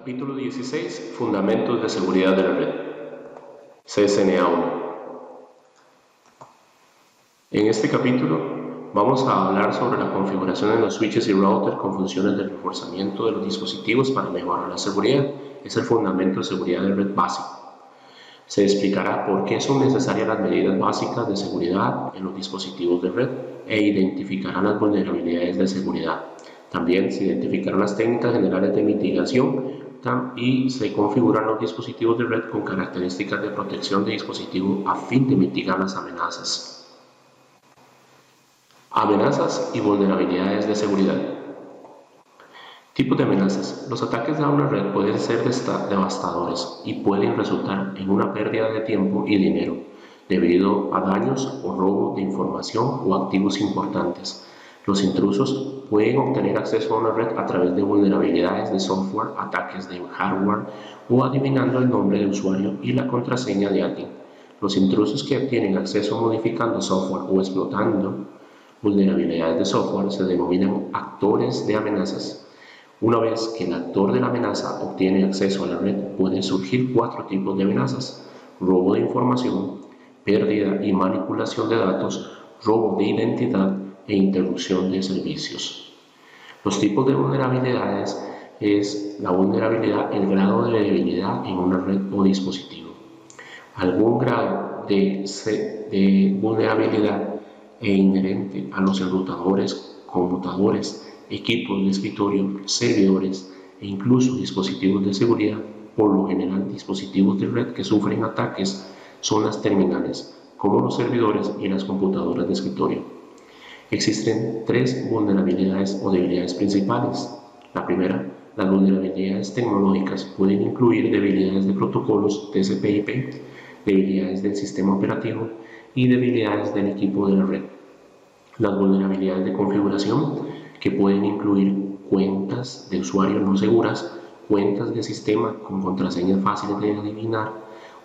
Capítulo 16. Fundamentos de seguridad de la red. CSNA 1. En este capítulo vamos a hablar sobre la configuración de los switches y routers con funciones de reforzamiento de los dispositivos para mejorar la seguridad. Es el fundamento de seguridad de red básico. Se explicará por qué son necesarias las medidas básicas de seguridad en los dispositivos de red e identificarán las vulnerabilidades de seguridad. También se identificarán las técnicas generales de mitigación y se configuran los dispositivos de red con características de protección de dispositivo a fin de mitigar las amenazas. Amenazas y vulnerabilidades de seguridad. Tipos de amenazas. Los ataques a una red pueden ser devastadores y pueden resultar en una pérdida de tiempo y dinero debido a daños o robo de información o activos importantes. Los intrusos pueden obtener acceso a una red a través de vulnerabilidades de software, ataques de hardware o adivinando el nombre de usuario y la contraseña de alguien. Los intrusos que obtienen acceso modificando software o explotando vulnerabilidades de software se denominan actores de amenazas. Una vez que el actor de la amenaza obtiene acceso a la red, pueden surgir 4 tipos de amenazas: robo de información, pérdida y manipulación de datos, robo de identidad e interrupción de servicios. Los tipos de vulnerabilidades es la vulnerabilidad, el grado de debilidad en una red o dispositivo. Algún grado de vulnerabilidad es inherente a los enrutadores, conmutadores, equipos de escritorio, servidores e incluso dispositivos de seguridad. Por lo general, dispositivos de red que sufren ataques son las terminales, como los servidores y las computadoras de escritorio. Existen 3 vulnerabilidades o debilidades principales. La primera, las vulnerabilidades tecnológicas pueden incluir debilidades de protocolos TCP/IP, debilidades del sistema operativo y debilidades del equipo de la red. Las vulnerabilidades de configuración, que pueden incluir cuentas de usuario no seguras, cuentas de sistema con contraseñas fáciles de adivinar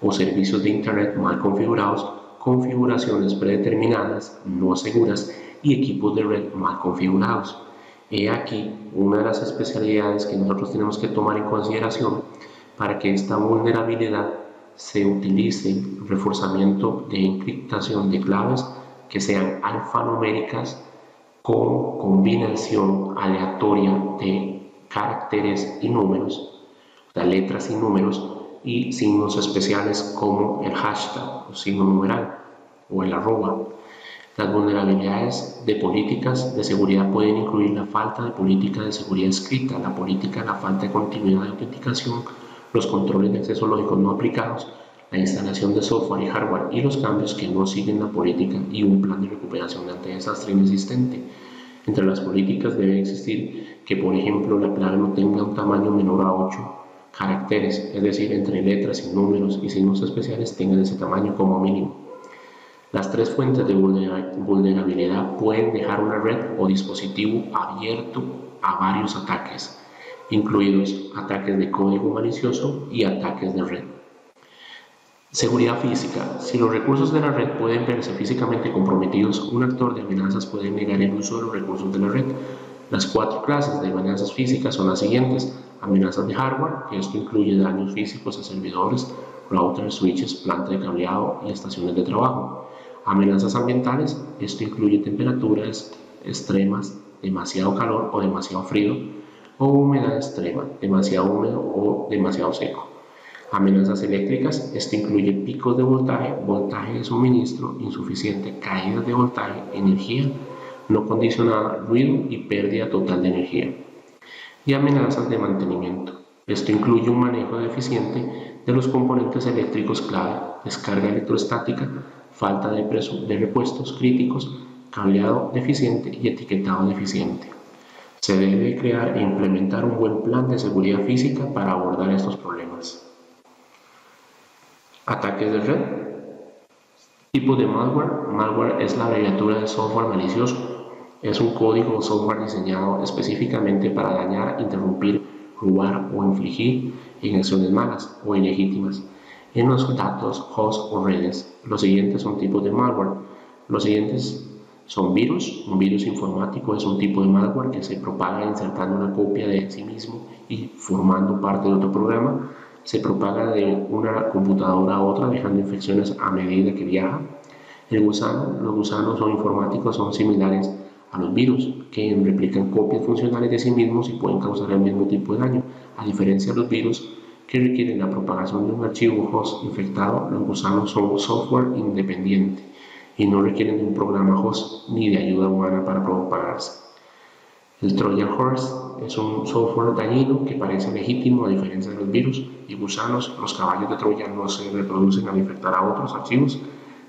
o servicios de internet mal configurados, configuraciones predeterminadas no seguras y equipos de red mal configurados. He aquí una de las especialidades que nosotros tenemos que tomar en consideración para que esta vulnerabilidad se utilice reforzamiento de encriptación de claves que sean alfanuméricas con combinación aleatoria de caracteres y números, letras y números, y signos especiales como el hashtag o signo numeral o el arroba. Las vulnerabilidades de políticas de seguridad pueden incluir la falta de política de seguridad escrita, la falta de continuidad de autenticación, los controles de acceso lógico no aplicados, la instalación de software y hardware y los cambios que no siguen la política y un plan de recuperación ante desastre inexistente. Entre las políticas debe existir que, por ejemplo, la clave no tenga un tamaño menor a 8 caracteres, es decir, entre letras y números y signos especiales tengan ese tamaño como mínimo. Las 3 fuentes de vulnerabilidad pueden dejar una red o dispositivo abierto a varios ataques, incluidos ataques de código malicioso y ataques de red. Seguridad física. Si los recursos de la red pueden verse físicamente comprometidos, un actor de amenazas puede negar el uso de los recursos de la red. Las 4 clases de amenazas físicas son las siguientes: amenazas de hardware, que esto incluye daños físicos a servidores, routers, switches, planta de cableado y estaciones de trabajo. Amenazas ambientales, esto incluye temperaturas extremas, demasiado calor o demasiado frío, o humedad extrema, demasiado húmedo o demasiado seco. Amenazas eléctricas, esto incluye picos de voltaje, voltaje de suministro insuficiente, caídas de voltaje, energía no condicionada, ruido y pérdida total de energía. Y amenazas de mantenimiento, esto incluye un manejo deficiente de los componentes eléctricos clave, descarga electrostática, falta de repuestos críticos, cableado deficiente y etiquetado deficiente. Se debe crear e implementar un buen plan de seguridad física para abordar estos problemas. Ataques de red. Tipo de malware. Malware es la abreviatura de software malicioso. Es un código o software diseñado específicamente para dañar, interrumpir, robar o infligir en acciones malas o ilegítimas en los datos, hosts o redes. Los siguientes son tipos de malware. Los siguientes son virus. Un virus informático es un tipo de malware que se propaga insertando una copia de sí mismo y formando parte de otro programa. Se propaga de una computadora a otra, dejando infecciones a medida que viaja. Los gusanos son informáticos, son similares a los virus, que replican copias funcionales de sí mismos y pueden causar el mismo tipo de daño. A diferencia de los virus, que requieren la propagación de un archivo host infectado, los gusanos son software independiente y no requieren de un programa host ni de ayuda humana para propagarse. El Trojan Horse es un software dañino que parece legítimo a diferencia de los virus y gusanos. Los caballos de Troya no se reproducen al infectar a otros archivos,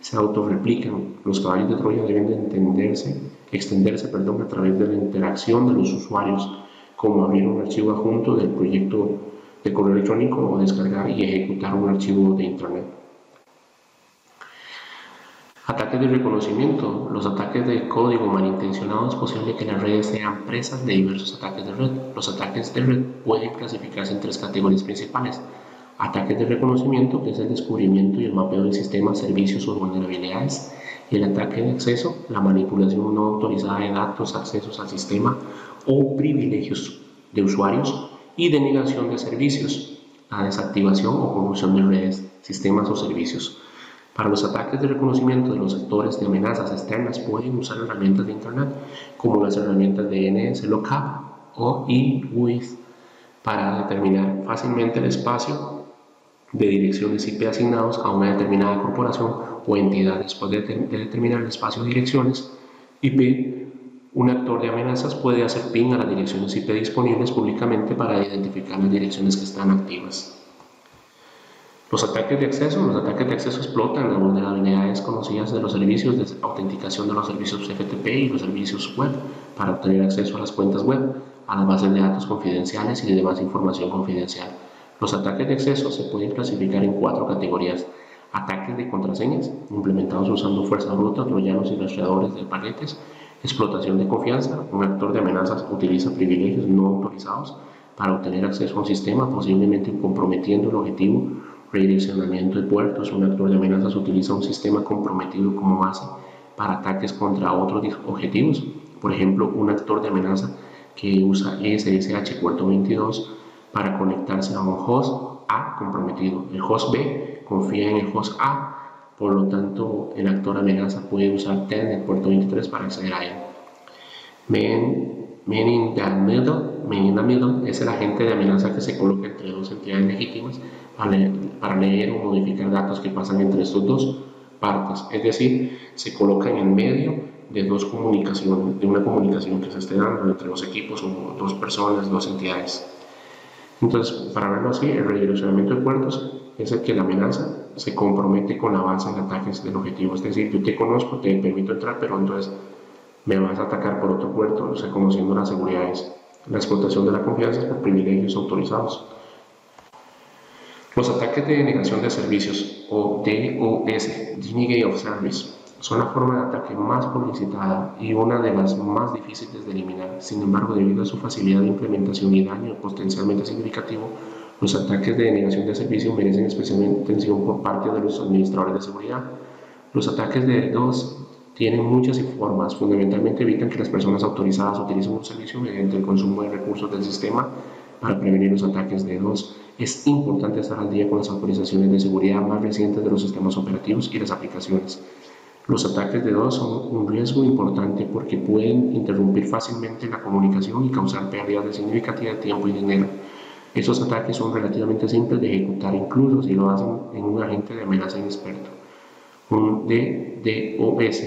se autorreplican. Los caballos de Troya deben de extenderse a través de la interacción de los usuarios, como abrir un archivo adjunto del proyecto de correo electrónico o descargar y ejecutar un archivo de Internet. Ataques de reconocimiento. Los ataques de código malintencionado es posible que las redes sean presas de diversos ataques de red. Los ataques de red pueden clasificarse en tres categorías principales. Ataques de reconocimiento, que es el descubrimiento y el mapeo del sistema, servicios o vulnerabilidades. Y el ataque de acceso, la manipulación no autorizada de datos, accesos al sistema o privilegios de usuarios. Y denegación de servicios, la desactivación o corrupción de redes, sistemas o servicios. Para los ataques de reconocimiento de los sectores de amenazas externas pueden usar herramientas de Internet como las herramientas de NSLookup o EWIS para determinar fácilmente el espacio de direcciones IP asignados a una determinada corporación o entidad. Después de determinar el espacio de direcciones IP, un actor de amenazas puede hacer ping a las direcciones IP disponibles públicamente para identificar las direcciones que están activas. Los ataques de acceso explotan las vulnerabilidades conocidas de los servicios de autenticación de los servicios FTP y los servicios web para obtener acceso a las cuentas web, a las bases de datos confidenciales y demás información confidencial. Los ataques de acceso se pueden clasificar en 4 categorías. Ataques de contraseñas, implementados usando fuerza bruta, troyanos y rastreadores de paquetes. Explotación de confianza, un actor de amenazas utiliza privilegios no autorizados para obtener acceso a un sistema, posiblemente comprometiendo el objetivo. Redireccionamiento de puertos, un actor de amenazas utiliza un sistema comprometido como base para ataques contra otros objetivos. Por ejemplo, un actor de amenaza que usa SSH puerto 22 para conectarse a un host A comprometido. El host B confía en el host A, por lo tanto el actor amenaza puede usar Telnet puerto 23 para acceder a él. Man in the middle es el agente de amenaza que se coloca entre dos entidades legítimas para leer o modificar datos que pasan entre estas dos partes, es decir, se coloca en el medio de una comunicación que se esté dando entre dos equipos o dos personas, dos entidades. Entonces, para verlo así, el redireccionamiento de puertos es el que la amenaza se compromete con la base de ataques del objetivo, es decir, yo te conozco, te permito entrar, pero entonces me vas a atacar por otro puerto, reconociendo las seguridades. La explotación de la confianza por privilegios autorizados. Los ataques de denegación de servicios, o DOS, Denegation of Service, son la forma de ataque más publicitada y una de las más difíciles de eliminar. Sin embargo, debido a su facilidad de implementación y daño potencialmente significativo, los ataques de denegación de servicio merecen especialmente atención por parte de los administradores de seguridad. Los ataques de DOS tienen muchas formas. Fundamentalmente evitan que las personas autorizadas utilicen un servicio mediante el consumo de recursos del sistema para prevenir los ataques de DOS. Es importante estar al día con las actualizaciones de seguridad más recientes de los sistemas operativos y las aplicaciones. Los ataques de DOS son un riesgo importante porque pueden interrumpir fácilmente la comunicación y causar pérdidas de significativa tiempo y dinero. Estos ataques son relativamente simples de ejecutar, incluso si lo hacen en un agente de amenaza inexperto. Un DDoS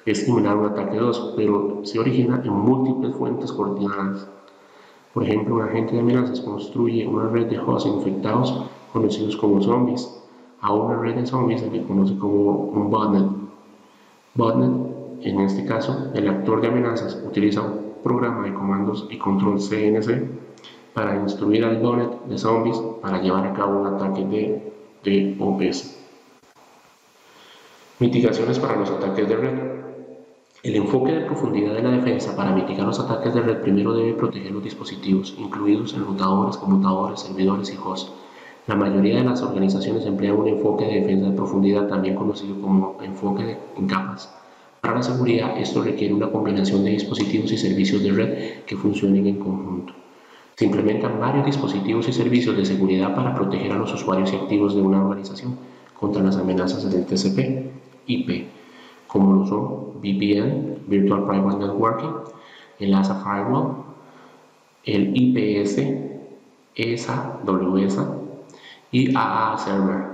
es similar a un ataque DOS, pero se origina en múltiples fuentes coordinadas. Por ejemplo, un agente de amenazas construye una red de hosts infectados conocidos como zombies. A una red de zombies se le conoce como un botnet. Botnet, en este caso, el actor de amenazas utiliza un programa de comandos y control CNC para instruir al botnet de zombies para llevar a cabo un ataque de DOS. Mitigaciones para los ataques de red. El enfoque de profundidad de la defensa para mitigar los ataques de red primero debe proteger los dispositivos, incluidos enrutadores, conmutadores, servidores y hosts. La mayoría de las organizaciones emplean un enfoque de defensa de profundidad, también conocido como enfoque en capas, Para la seguridad, esto requiere una combinación de dispositivos y servicios de red que funcionen en conjunto. Se implementan varios dispositivos y servicios de seguridad para proteger a los usuarios y activos de una organización contra las amenazas del TCP/IP, como lo son VPN, Virtual Private Networking, el ASA Firewall, el IPS, ESA, WSA y AA Server.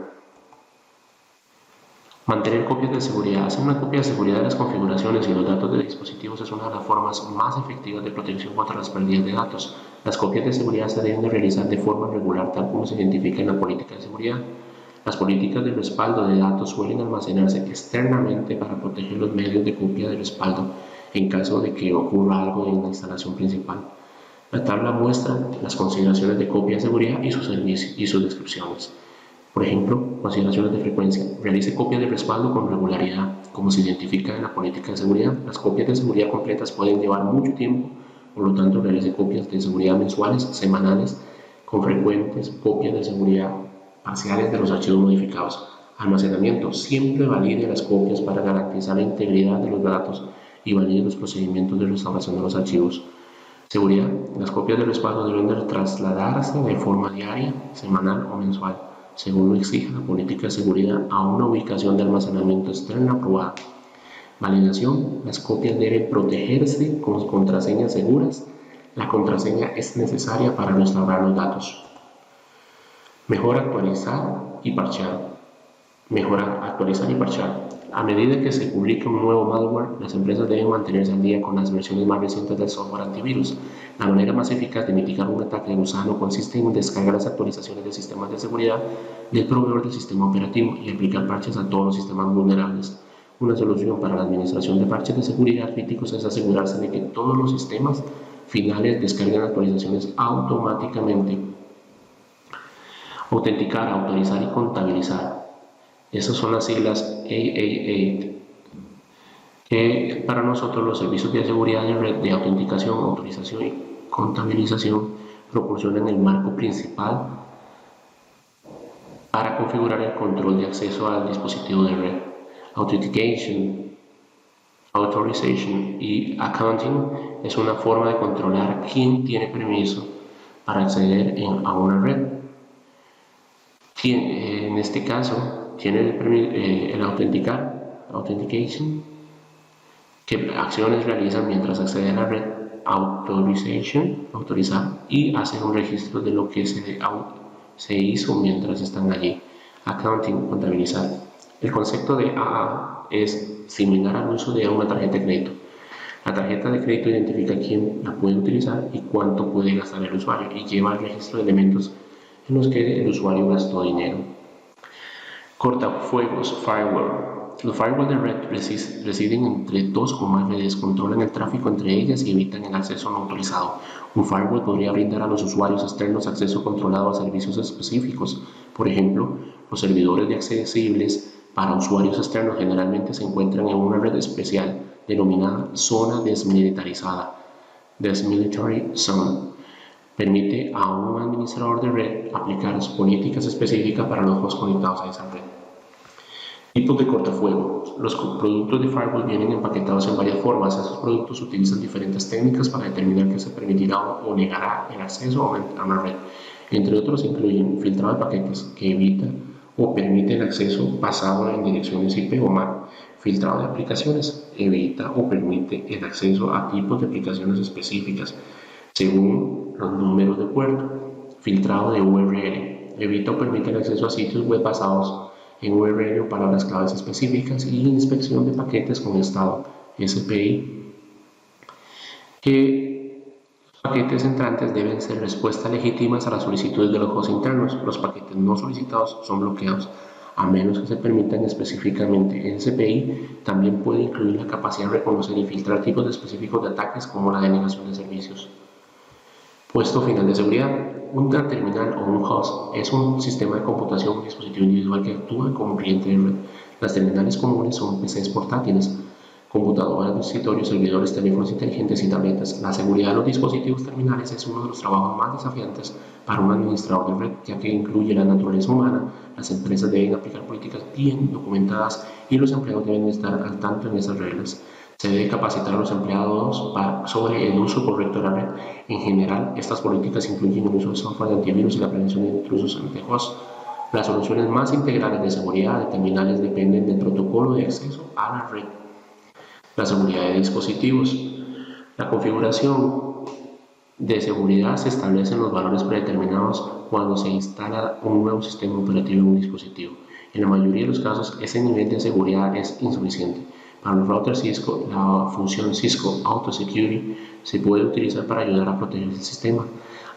Mantener copias de seguridad. Hacer una copia de seguridad de las configuraciones y los datos de dispositivos es una de las formas más efectivas de protección contra las pérdidas de datos. Las copias de seguridad se deben de realizar de forma regular, tal como se identifica en la política de seguridad. Las políticas de respaldo de datos suelen almacenarse externamente para proteger los medios de copia de respaldo en caso de que ocurra algo en la instalación principal. La tabla muestra las consideraciones de copia de seguridad y sus descripciones. Por ejemplo, consideraciones de frecuencia. Realice copias de respaldo con regularidad, como se identifica en la política de seguridad. Las copias de seguridad completas pueden llevar mucho tiempo, por lo tanto, realice copias de seguridad mensuales, semanales, con frecuentes copias de seguridad parciales de los archivos modificados. Almacenamiento. Siempre valide las copias para garantizar la integridad de los datos y valide los procedimientos de restauración de los archivos. Seguridad. Las copias de respaldo deben de trasladarse de forma diaria, semanal o mensual, según lo exija la política de seguridad, a una ubicación de almacenamiento externa aprobada. Validación. Las copias deben protegerse con contraseñas seguras. La contraseña es necesaria para restaurar los datos. Mejor actualizar y parchear. A medida que se publica un nuevo malware, las empresas deben mantenerse al día con las versiones más recientes del software antivirus. La manera más eficaz de mitigar un ataque de gusano consiste en descargar las actualizaciones de sistemas de seguridad del proveedor del sistema operativo y aplicar parches a todos los sistemas vulnerables. Una solución para la administración de parches de seguridad críticos es asegurarse de que todos los sistemas finales descarguen actualizaciones automáticamente. Autenticar, autorizar y contabilizar. Esas son las siglas AAA, que para nosotros los servicios de seguridad de red de autenticación, autorización y contabilización proporcionan el marco principal para configurar el control de acceso al dispositivo de red. Authentication, Authorization y Accounting es una forma de controlar quién tiene permiso para acceder a una red. En este caso, tiene el Authentication, que acciones realizan mientras accede a la red. Authorization, autorizar, y hacer un registro de lo que se hizo mientras están allí. Accounting, contabilizar. El concepto de AA es similar al uso de una tarjeta de crédito. La tarjeta de crédito identifica quién la puede utilizar y cuánto puede gastar el usuario, y lleva el registro de elementos en los que el usuario gastó dinero. Cortafuegos, firewall. Los firewalls de red residen entre dos o más redes, controlan el tráfico entre ellas y evitan el acceso no autorizado. Un firewall podría brindar a los usuarios externos acceso controlado a servicios específicos. Por ejemplo, los servidores de accesibles para usuarios externos generalmente se encuentran en una red especial denominada zona desmilitarizada, Desmilitary Zone. Permite a un administrador de red aplicar políticas específicas para los hosts conectados a esa red. Tipos de cortafuegos. Los productos de firewall vienen empaquetados en varias formas. Esos productos utilizan diferentes técnicas para determinar que se permitirá o negará el acceso a una red. Entre otros incluyen filtrado de paquetes, que evita o permite el acceso basado en direcciones IP o MAC. Filtrado de aplicaciones, evita o permite el acceso a tipos de aplicaciones específicas según los números de puerto. Filtrado de URL, evita o permite el acceso a sitios web basados en URL o palabras claves específicas. Y inspección de paquetes con estado SPI, que los paquetes entrantes deben ser respuestas legítimas a las solicitudes de los hosts internos. Los paquetes no solicitados son bloqueados a menos que se permitan específicamente. El SPI también puede incluir la capacidad de reconocer y filtrar tipos específicos de ataques, como la denegación de servicios. Puesto final de seguridad. Una terminal o un host es un sistema de computación, un dispositivo individual que actúa como cliente de red. Las terminales comunes son PCs portátiles computadoras de escritorio, servidores, teléfonos inteligentes y tabletas. La seguridad de los dispositivos terminales es uno de los trabajos más desafiantes para un administrador de red, ya que incluye la naturaleza humana. Las empresas deben aplicar políticas bien documentadas y los empleados deben estar al tanto en esas reglas. Se debe capacitar a los empleados sobre el uso correcto de la red. En general, estas políticas incluyen el uso de software de antivirus y la prevención de intrusos de host. Las soluciones más integrales de seguridad de terminales dependen del protocolo de acceso a la red. La seguridad de dispositivos. La configuración de seguridad se establecen los valores predeterminados cuando se instala un nuevo sistema operativo en un dispositivo. En la mayoría de los casos, ese nivel de seguridad es insuficiente. Para los routers Cisco, la función Cisco Auto Security se puede utilizar para ayudar a proteger el sistema.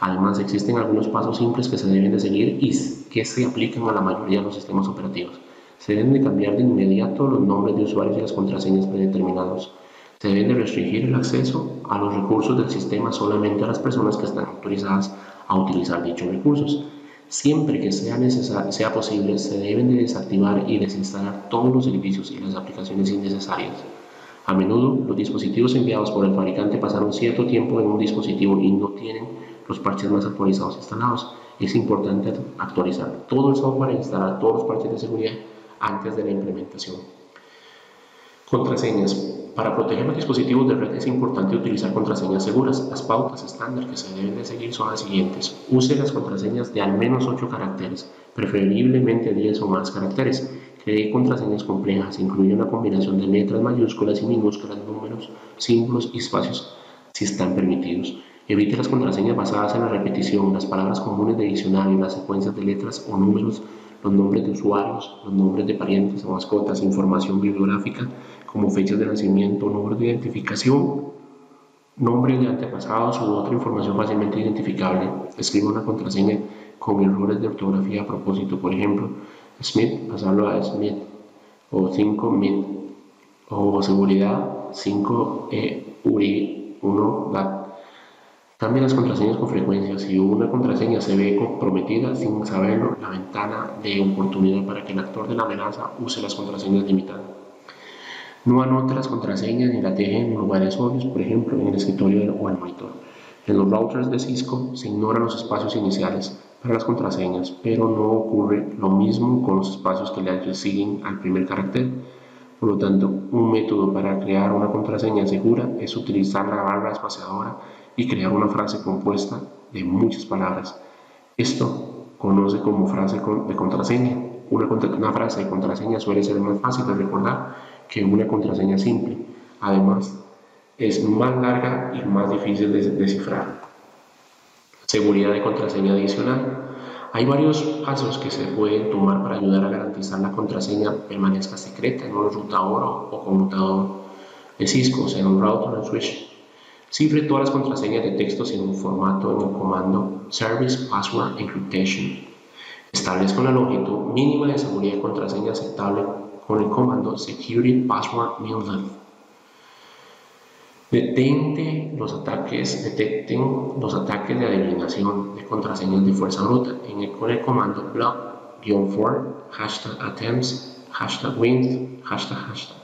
Además, existen algunos pasos simples que se deben de seguir y que se aplican a la mayoría de los sistemas operativos. Se deben de cambiar de inmediato los nombres de usuarios y las contraseñas predeterminados. Se deben de restringir el acceso a los recursos del sistema solamente a las personas que están autorizadas a utilizar dichos recursos. Siempre que sea posible, se deben de desactivar y desinstalar todos los servicios y las aplicaciones innecesarias. A menudo, los dispositivos enviados por el fabricante pasaron cierto tiempo en un dispositivo y no tienen los parches más actualizados instalados. Es importante actualizar todo el software e instalar todos los parches de seguridad antes de la implementación. Contraseñas. Para proteger los dispositivos de red es importante utilizar contraseñas seguras. Las pautas estándar que se deben de seguir son las siguientes. Use las contraseñas de al menos 8 caracteres, preferiblemente 10 o más caracteres. Cree contraseñas complejas, incluye una combinación de letras mayúsculas y minúsculas, números, símbolos y espacios, si están permitidos. Evite las contraseñas basadas en la repetición, las palabras comunes de diccionario, las secuencias de letras o números, los nombres de usuarios, los nombres de parientes o mascotas, información bibliográfica como fechas de nacimiento, número de identificación, nombres de antepasados u otra información fácilmente identificable. Escriba una contraseña con errores de ortografía a propósito, por ejemplo, Smith, pasarlo a Smith, o 5 MIT, o seguridad 5 URI 1 DAT. Cambie las contraseñas con frecuencia. Si una contraseña se ve comprometida sin saberlo, la ventana de oportunidad para que el actor de la amenaza use las contraseñas limitadas. No anote las contraseñas ni las deje en lugares obvios, por ejemplo, en el escritorio o el monitor. En los routers de Cisco se ignoran los espacios iniciales para las contraseñas, pero no ocurre lo mismo con los espacios que le siguen al primer carácter. Por lo tanto, un método para crear una contraseña segura es utilizar la barra espaciadora y crear una frase compuesta de muchas palabras. Esto conoce como frase de contraseña. Una frase de contraseña suele ser más fácil de recordar que una contraseña simple. Además, es más larga y más difícil de descifrar. Seguridad de contraseña adicional. Hay varios pasos que se pueden tomar para ayudar a garantizar la contraseña permanezca secreta en un routador o conmutador de Cisco, o sea, en un router o switch. Cifre todas las contraseñas de textos en un formato en el comando Service Password Encryption. Establezca una longitud mínima de seguridad de contraseña aceptable con el comando Security Password Minlength. Detecten los ataques de adivinación de contraseñas de fuerza bruta con el comando block-for, #attempts, #wins, #.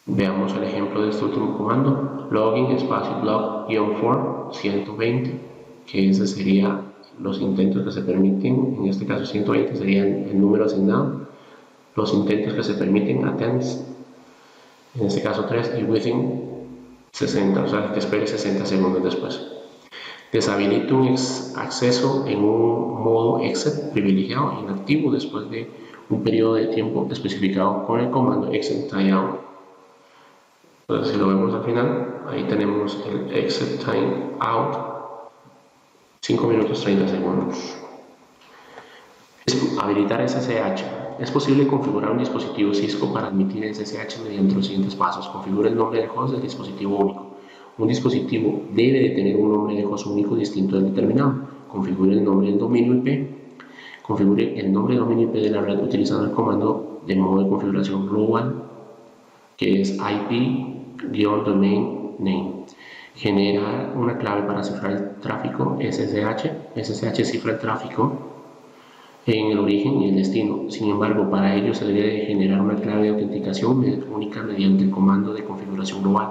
Veamos el ejemplo de este último comando, login espacio block-for 120, que ese sería los intentos que se permiten, en este caso 120 sería el número asignado, los intentos que se permiten, attempts, en este caso 3, y within 60, o sea, que espere 60 segundos después. Deshabilite un acceso en un modo exit privilegiado inactivo después de un periodo de tiempo especificado con el comando exit timeout. Entonces, si lo vemos al final, ahí tenemos el exit timeout, 5 minutos 30 segundos. Habilitar SSH. Es posible configurar un dispositivo Cisco para admitir SSH mediante los siguientes pasos. Configure el nombre de host del dispositivo único. Un dispositivo debe de tener un nombre de host único distinto del determinado. Configure el nombre del dominio IP. Configure el nombre del dominio IP de la red utilizando el comando de modo de configuración global, que es IP-domain name. Genera una clave para cifrar el tráfico SSH. SSH cifra el tráfico en el origen y el destino. Sin embargo, para ello se debe generar una clave de autenticación única mediante el comando de configuración global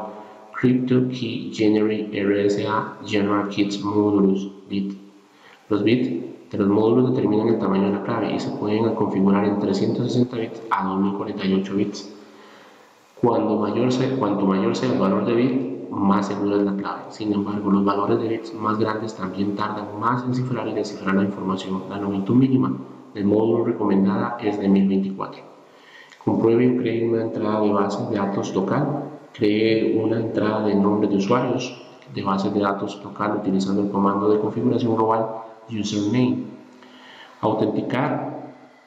Crypto Key Generate RSA General Keys Modulus Bit. Los bits de los módulos determinan el tamaño de la clave y se pueden configurar en 360 bits a 2048 bits. Cuanto mayor sea el valor de bit, más segura es la clave. Sin embargo, los valores de bits más grandes también tardan más en cifrar y descifrar la información. La longitud mínima del módulo recomendada es de 1024. Compruebe o cree una entrada de bases de datos local. Cree una entrada de nombre de usuarios de bases de datos local utilizando el comando de configuración global username. Autenticar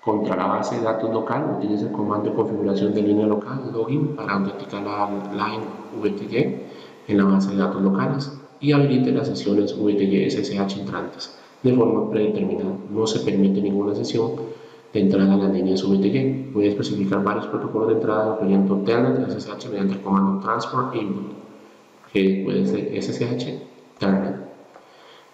contra la base de datos local, utiliza el comando de configuración de línea local, login, para autenticar la line VTG en la base de datos locales y habilite las sesiones VTG SSH entrantes de forma predeterminada. No se permite ninguna sesión de entrada a las líneas VTG. Puede especificar varios protocolos de entrada, incluyendo Telnet SSH mediante el comando transport input, que puede ser SSH Telnet.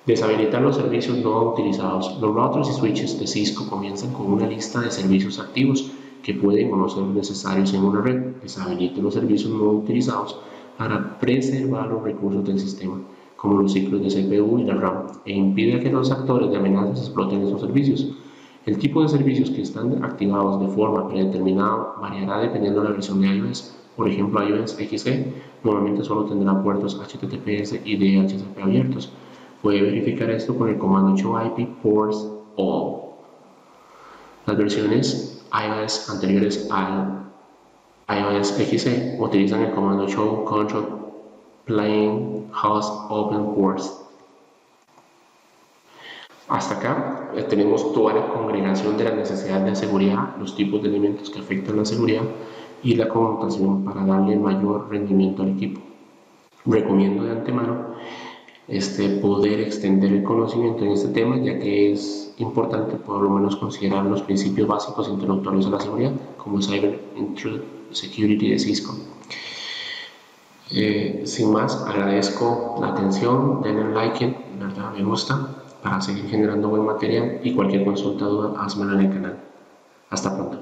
Deshabilitar los servicios no utilizados. Los routers y switches de Cisco comienzan con una lista de servicios activos que pueden o no ser necesarios en una red. Deshabilite los servicios no utilizados para preservar los recursos del sistema, como los ciclos de CPU y la RAM, e impide que los actores de amenazas exploten esos servicios. El tipo de servicios que están activados de forma predeterminada variará dependiendo de la versión de iOS. Por ejemplo, iOS XE normalmente solo tendrá puertos HTTPS y DHCP abiertos. Puede verificar esto con el comando showIP ports all. Las versiones iOS anteriores a iOS XE utilizan el comando show control plain host open ports. Hasta acá tenemos toda la congregación de las necesidades de seguridad, los tipos de elementos que afectan la seguridad y la conmutación para darle mayor rendimiento al equipo. Recomiendo de antemano poder extender el conocimiento en este tema, ya que es importante por lo menos considerar los principios básicos introductorios a la seguridad, como Cyber Intrude Security de Cisco. Sin más, agradezco la atención, denle like, ¿verdad? Me gusta, para seguir generando buen material, y cualquier consulta o duda, házmela en el canal. Hasta pronto.